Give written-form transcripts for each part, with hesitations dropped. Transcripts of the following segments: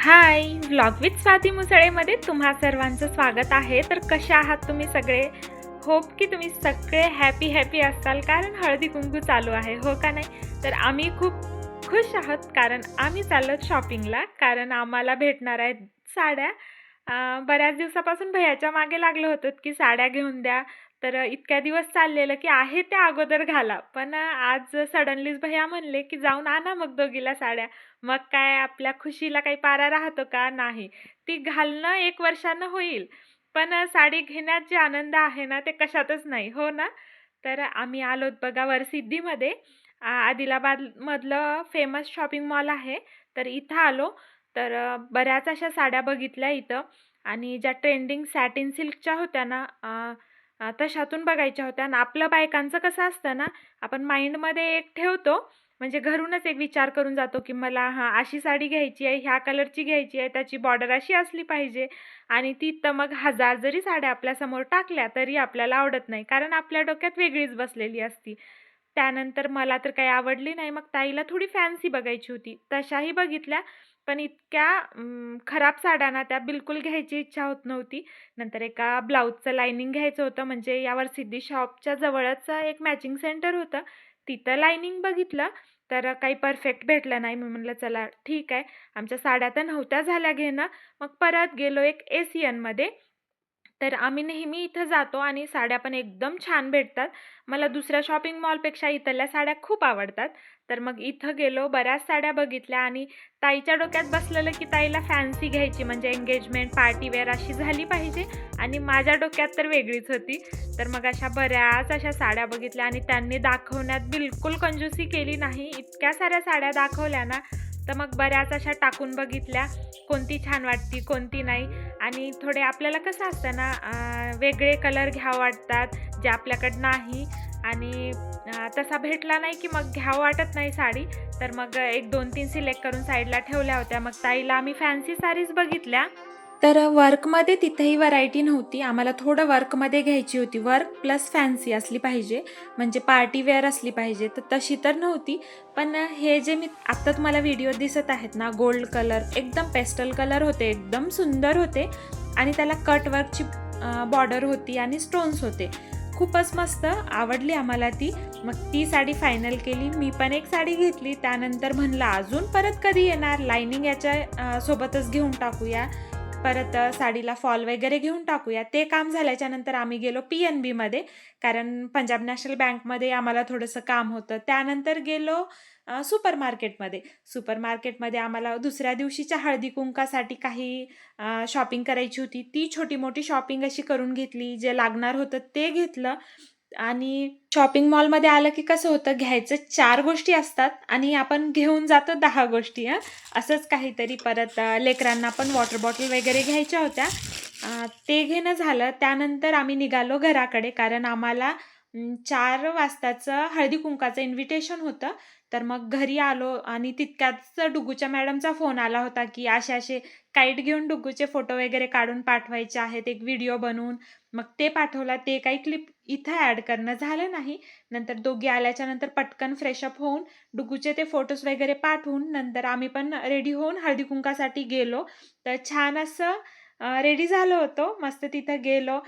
High, vlog with Swati मुसळेमध्ये तुम्हा सर्वांचं स्वागत आहे. तर कसे आहात तुम्ही सगळे? होप की तुम्ही सगळे हॅपी असाल, कारण हळदी कुंकू चालू आहे, हो का नाही? तर आम्ही खूप खुश आहोत कारण आम्ही चाललो शॉपिंगला, कारण आम्हाला भेटणार आहेत साड्या. बऱ्याच दिवसापासून भैयाच्या मागे लागलो होतो की साड्या घेऊन द्या. तर इतक्या दिवस चाललेलं की आहे त्या अगोदर घाला, पण आज सडनलीच भैया म्हणले की जाऊन आणा मग दोघीला साड्या. मग काय आपल्या खुशीला काही पारा राहतो का? नाही. ती घालणं 1 वर्षानं होईल, पण साडी घेण्यात जे आनंद आहे ना, ते कशातच नाही, हो ना? तर आम्ही आलोत बघा वरसिद्धीमध्ये. आदिलाबादमधलं फेमस शॉपिंग मॉल आहे. तर इथं आलो. तर बऱ्याच अशा साड्या बघितल्या इथं आणि ज्या ट्रेंडिंग सॅटिन सिल्कच्या होत्या ना, तशातून बघायच्या होत्या. आणि आपलं बायकांचं कसं असतं ना, आपण माइंडमध्ये एक ठेवतो, म्हणजे घरूनच एक विचार करून जातो की मला अशी साडी घ्यायची आहे, ह्या कलरची घ्यायची आहे, त्याची बॉर्डर अशी असली पाहिजे. आणि ती तर मग 1000 जरी साड्या आपल्यासमोर टाकल्या तरी आपल्याला आवडत नाही, कारण आपल्या डोक्यात वेगळीच बसलेली असती. त्यानंतर मला तर काही आवडली नाही. मग ताईला थोडी फॅन्सी बघायची होती, तशाही बघितल्या. पण इतक्या खराब साड्या ना, त्या बिलकुल घ्यायची इच्छा होत नव्हती. नंतर एका ब्लाऊजचं लायनिंग घ्यायचं होतं, म्हणजे यावर सिद्धी शॉपच्या जवळच एक मॅचिंग सेंटर होतं. तिथं लायनिंग बघितलं, तर काही परफेक्ट भेटलं नाही. मी म्हटलं चला ठीक आहे. आमच्या साड्या तर नव्हत्या झाल्या घेणं. मग परत गेलो एक एशियनमध्ये. तर आम्ही नेहमी इथं जातो आणि साड्या पण एकदम छान भेटतात. मला दुसऱ्या शॉपिंग मॉलपेक्षा इथल्या साड्या खूप आवडतात. तर मग इथं गेलो, बऱ्याच साड्या बघितल्या आणि ताईच्या डोक्यात बसलेलं की ताईला फॅन्सी घ्यायची, म्हणजे एंगेजमेंट पार्टी वेअर अशी झाली पाहिजे. आणि माझ्या डोक्यात तर वेगळीच होती. तर मग अशा बऱ्याच अशा साड्या बघितल्या आणि त्यांनी दाखवण्यात बिलकुल कंजूसी केली नाही. इतक्या साऱ्या साड्या दाखवल्या ना, तर मग बऱ्याच अशा टाकून बघितल्या, कोणती छान वाटती, कोणती नाही. आणि थोडे आपल्याला कसं असतं ना, वेगळे कलर घ्यावं वाटतात जे आपल्याकडं नाही. आणि तसा भेटला नाही की मग घ्यावं वाटत नाही साडी. तर मग 1-2-3 सिलेक्ट करून साईडला ठेवल्या होत्या. मग ताईला आम्ही फॅन्सी साडीज बघितल्या. तर वर्कमध्ये तिथेही व्हरायटी नव्हती. आम्हाला थोडं वर्कमध्ये घ्यायची होती. वर्क प्लस फॅन्सी असली पाहिजे, म्हणजे पार्टी वेअर असली पाहिजे. तर तशी तर नव्हती. पण हे जे मी आत्ता तुम्हाला व्हिडिओ दिसत आहेत ना, गोल्ड कलर, एकदम पेस्टल कलर होते, एकदम सुंदर होते. आणि त्याला कट वर्कची बॉर्डर होती आणि स्टोन्स होते. खूपच मस्त आवडली आम्हाला ती. मग ती साडी फायनल केली. मी पण एक साडी घेतली. त्यानंतर म्हणलं अजून परत कधी येणार, लायनिंग याच्या सोबतच घेऊन टाकूया. परत साडीला फॉल वगैरे घेऊन टाकूया. ते काम झाल्याच्या नंतर आम्ही गेलो PNBमध्ये, कारण पंजाब नॅशनल बँकमध्ये आम्हाला थोडंसं काम होतं. त्यानंतर गेलो सुपरमार्केटमध्ये. सुपरमार्केटमध्ये आम्हाला दुसऱ्या दिवशीच्या हळदी कुंकासाठी काही शॉपिंग करायची होती. ती छोटी-मोठी शॉपिंग अशी करून घेतली. जे लागणार होतं ते घेतलं. आणि शॉपिंग मॉलमध्ये आलं की कसं होतं, घ्यायचं 4 गोष्टी असतात आणि आपण घेऊन जातो 10 गोष्टी. असंच काहीतरी. परत लेकरांना पण वॉटर बॉटल वगैरे घ्यायच्या होत्या. ते घेणं झालं. त्यानंतर आम्ही निघालो घराकडे, कारण आम्हाला 4 वाजताचं हळदी कुंकाचं इन्व्हिटेशन होतं. तर मग घरी आलो आणि तितक्याच डुग्गूच्या मॅडमचा फोन आला होता की असे काईट घेऊन डुग्गूचे फोटो वगैरे काढून पाठवायचे आहेत, एक व्हिडिओ बनवून. मग ते पाठवला. ते काही क्लिप इथं ॲड करणं झालं नाही. नंतर दोघी आल्याच्या नंतर पटकन फ्रेशअप होऊन डुग्गूचे ते फोटोज वगैरे पाठवून नंतर आम्ही पण रेडी होऊन हळदी कुंकासाठी गेलो. तर छान असं रेडी झालो होतो. मस्त तिथं गेलो.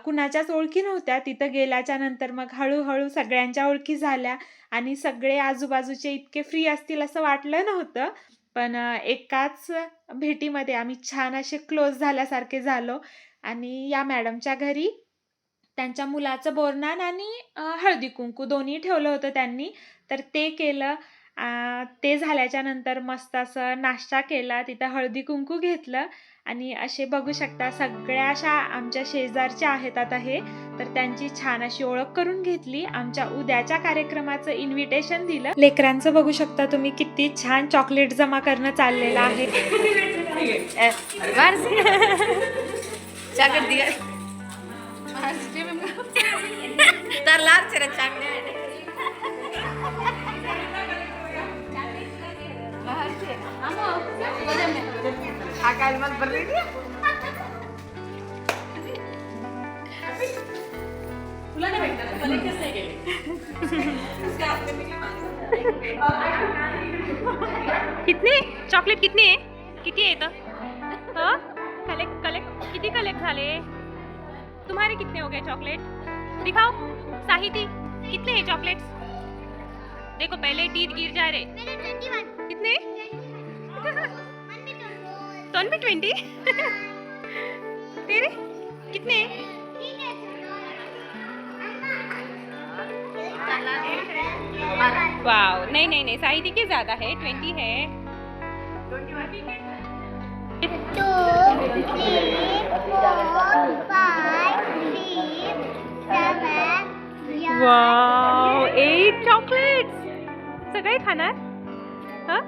कुणाच्याच ओळखी नव्हत्या. तिथं गेल्याच्या नंतर मग हळूहळू सगळ्यांच्या ओळखी झाल्या आणि सगळे आजूबाजूचे इतके फ्री असतील असं वाटलं नव्हतं. पण एकाच भेटीमध्ये आम्ही छान असे क्लोज झाल्यासारखे झालो. आणि या मॅडमच्या घरी त्यांच्या मुलाचं बोरनान आणि हळदी कुंकू दोन्ही ठेवलं होतं त्यांनी. तर ते केलं. ते झाल्याच्या नंतर मस्त असं नाश्ता केला. तिथं हळदी कुंकू घेतलं. आणि असे बघू शकता सगळ्या अशा आमच्या शेजारच्या आहेत आता हे. तर त्यांची छान अशी ओळख करून घेतली. आमच्या उद्याच्या कार्यक्रमाचं इन्व्हिटेशन दिलं. लेकरांचं बघू शकता तुम्ही, किती छान चॉकलेट जमा करणं चाललेलं आहे. तुला नाही भेटणार, मला कसं नाही गेले. कितनी चॉकलेट कितनी आहे? किती आहे इथं? हाँ कलेक्ट कलेक्ट कितने कलेक्ट झाले? तुम्हारे कितने हो गए चॉकलेट? दिखाओ साहिती कितने हैं चॉकलेट्स? देखो पहले टीथ गिर जा रहे। मेरे 21 कितने? मन भी तो 20? तेरे कितने? ठीक है वाओ नहीं नहीं नहीं साहिती के ज्यादा है 20 है। 2 3 4 5 6 7 वाव 8 चॉकलेट्स सगळे खाणार? हा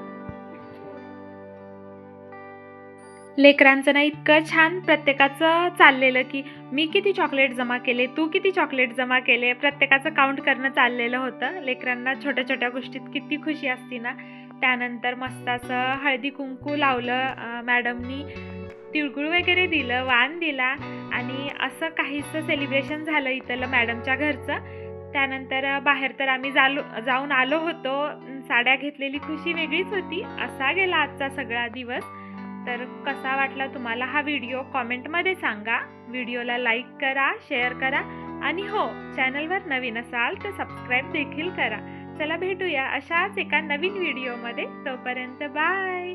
लेकरांचं ना इतकं छान प्रत्येकाचं चाललेलं की मी किती चॉकलेट जमा केले, तू किती चॉकलेट जमा केले, प्रत्येकाचं काउंट करणं चाललेलं होतं. लेकरांना छोट्या छोट्या गोष्टीत किती खुशी असते ना. त्यानंतर मस्त असं हळदी कुंकू लावलं, मॅडमनी तिळगुळ वगैरे दिलं, वाण दिला आणि असं काहीसं सेलिब्रेशन झालं इथलं मॅडमच्या घरचं. त्यानंतर बाहेर तर आम्ही जाऊन आलो होतो. साड्या घेतलेली खुशी वेगळीच होती. असा गेला आजचा सगळा दिवस. तर कसा वाटला तुम्हाला हा व्हिडिओ कॉमेंटमध्ये सांगा. व्हिडिओला लाईक करा, शेअर करा आणि हो, चॅनलवर नवीन असाल तर सबस्क्राईब देखील करा. चला भेटूया अशाच एका नवीन व्हिडिओमध्ये. तोपर्यंत बाय.